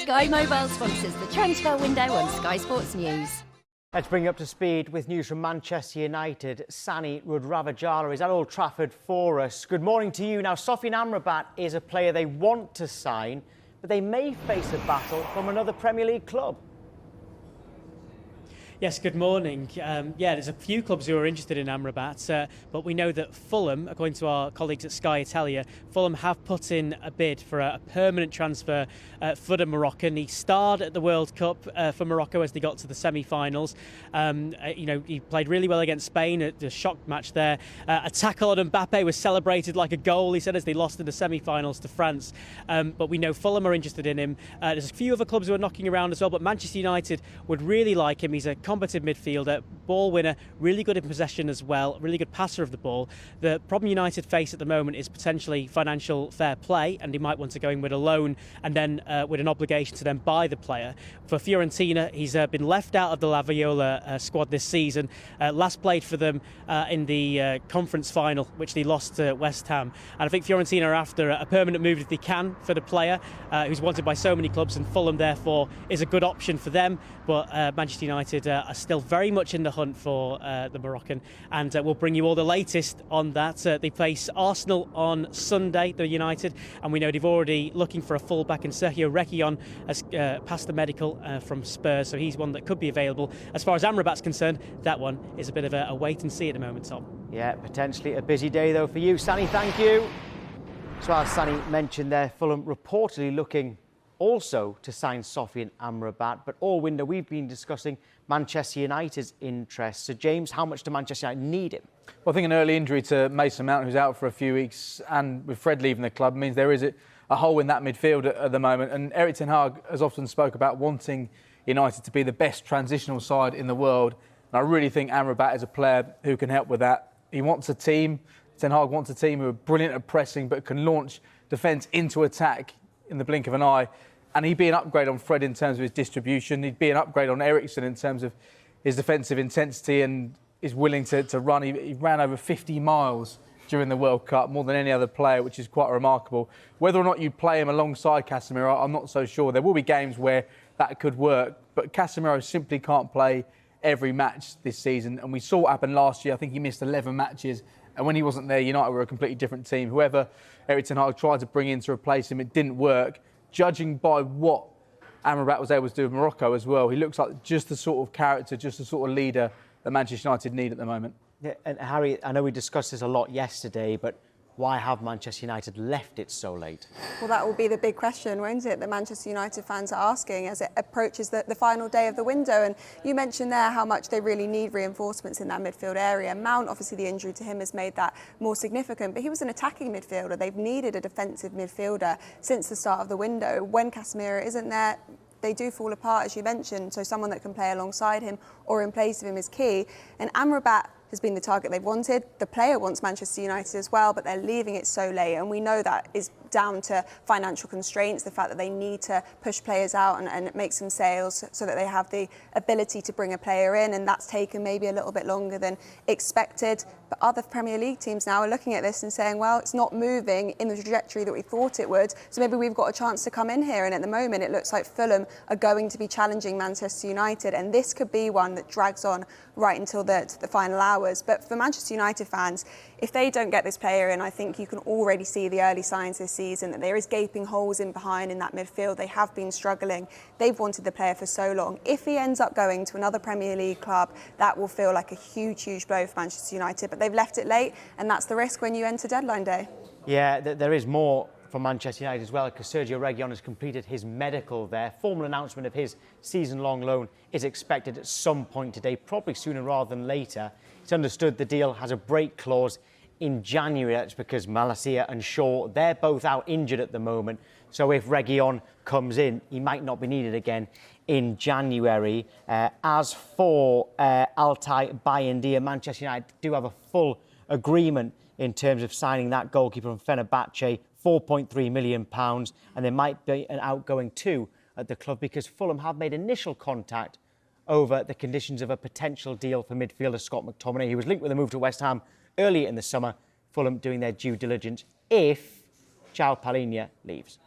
Sky Mobile sponsors the transfer window on Sky Sports News. Let's bring you up to speed with news from Manchester United. Sani Rudravajala is at Old Trafford for us. Good morning to you. Now, Sofyan Amrabat is a player they want to sign, but they may face a battle from another Premier League club. Yes, good morning. There's a few clubs who are interested in Amrabat, but we know that Fulham, according to our colleagues at Sky Italia, Fulham have put in a bid for a permanent transfer for the Moroccan. He starred at the World Cup for Morocco as they got to the semi-finals. He played really well against Spain at the shock match there. A tackle on Mbappe was celebrated like a goal, he said, as they lost in the semi-finals to France. But we know Fulham are interested in him. There's a few other clubs who are knocking around as well, but Manchester United would really like him. He's a combative midfielder, ball winner, really good in possession as well, really good passer of the ball. The problem United face at the moment is potentially financial fair play, and he might want to go in with a loan and then with an obligation to then buy the player. For Fiorentina, he's been left out of the La Viola squad this season. Last played for them in the conference final, which they lost to West Ham. And I think Fiorentina are after a permanent move if they can for the player, who's wanted by so many clubs, and Fulham therefore is a good option for them. But Manchester United are still very much in the hunt for the Moroccan, and we'll bring you all the latest on that. They face Arsenal on Sunday, the United, and we know they've already looking for a fullback, and Sergio Reguilon has passed the medical from Spurs, so he's one that could be available. As far as Amrabat's concerned, that one is a bit of a wait and see at the moment, Tom. Yeah, potentially a busy day though for you, Sani. Thank you. So as Sani mentioned there, Fulham reportedly looking also to sign Sofyan Amrabat, but all window we've been discussing Manchester United's interest. So James, how much do Manchester United need him? Well, I think an early injury to Mason Mount, who's out for a few weeks, and with Fred leaving the club, means there is a hole in that midfield at the moment. And Erik ten Hag has often spoke about wanting United to be the best transitional side in the world. And I really think Amrabat is a player who can help with that. He wants a team, Ten Hag wants a team who are brilliant at pressing but can launch defence into attack in the blink of an eye. And he'd be an upgrade on Fred in terms of his distribution. He'd be an upgrade on Eriksen in terms of his defensive intensity, and is willing to run. He ran over 50 miles during the World Cup, more than any other player, which is quite remarkable. Whether or not you play him alongside Casemiro, I'm not so sure. There will be games where that could work, but Casemiro simply can't play every match this season. And we saw what happened last year. I think he missed 11 matches. And when he wasn't there, United were a completely different team. Whoever Erik ten Hag tried to bring in to replace him, it didn't work. Judging by what Amrabat was able to do with Morocco as well, he looks like just the sort of character, just the sort of leader that Manchester United need at the moment. Yeah, and Harry, I know we discussed this a lot yesterday, but why have Manchester United left it so late? Well, that will be the big question, won't it, that Manchester United fans are asking as it approaches the final day of the window. And you mentioned there how much they really need reinforcements in that midfield area. Mount, obviously the injury to him has made that more significant, but he was an attacking midfielder. They've needed a defensive midfielder since the start of the window. When Casemiro isn't there, they do fall apart, as you mentioned, so someone that can play alongside him or in place of him is key. And Amrabat has been the target they've wanted. The player wants Manchester United as well, but they're leaving it so late, and we know that is down to financial constraints, the fact that they need to push players out and make some sales so that they have the ability to bring a player in, and that's taken maybe a little bit longer than expected. But other Premier League teams now are looking at this and saying, well, it's not moving in the trajectory that we thought it would, so maybe we've got a chance to come in here. And at the moment, it looks like Fulham are going to be challenging Manchester United, and this could be one that drags on right until the final hours. But for Manchester United fans, if they don't get this player in, I think you can already see the early signs this season that there is gaping holes in behind in that midfield. They have been struggling. They've wanted the player for so long. If he ends up going to another Premier League club, that will feel like a huge blow for Manchester United. But they've left it late, and that's the risk when you enter deadline day. Yeah, there is more for Manchester United as well, because Sergio Reguilon has completed his medical there. Formal announcement of his season-long loan is expected at some point today, probably sooner rather than later. It's understood the deal has a break clause in January. That's because Malacia and Shaw, they're both out injured at the moment. So if Reguilon comes in, he might not be needed again in January. As for Altay Bayindir, Manchester United do have a full agreement in terms of signing that goalkeeper from Fenerbahce, £4.3 million, and there might be an outgoing too at the club, because Fulham have made initial contact over the conditions of a potential deal for midfielder Scott McTominay. He was linked with a move to West Ham earlier in the summer. Fulham doing their due diligence if João Palhinha leaves.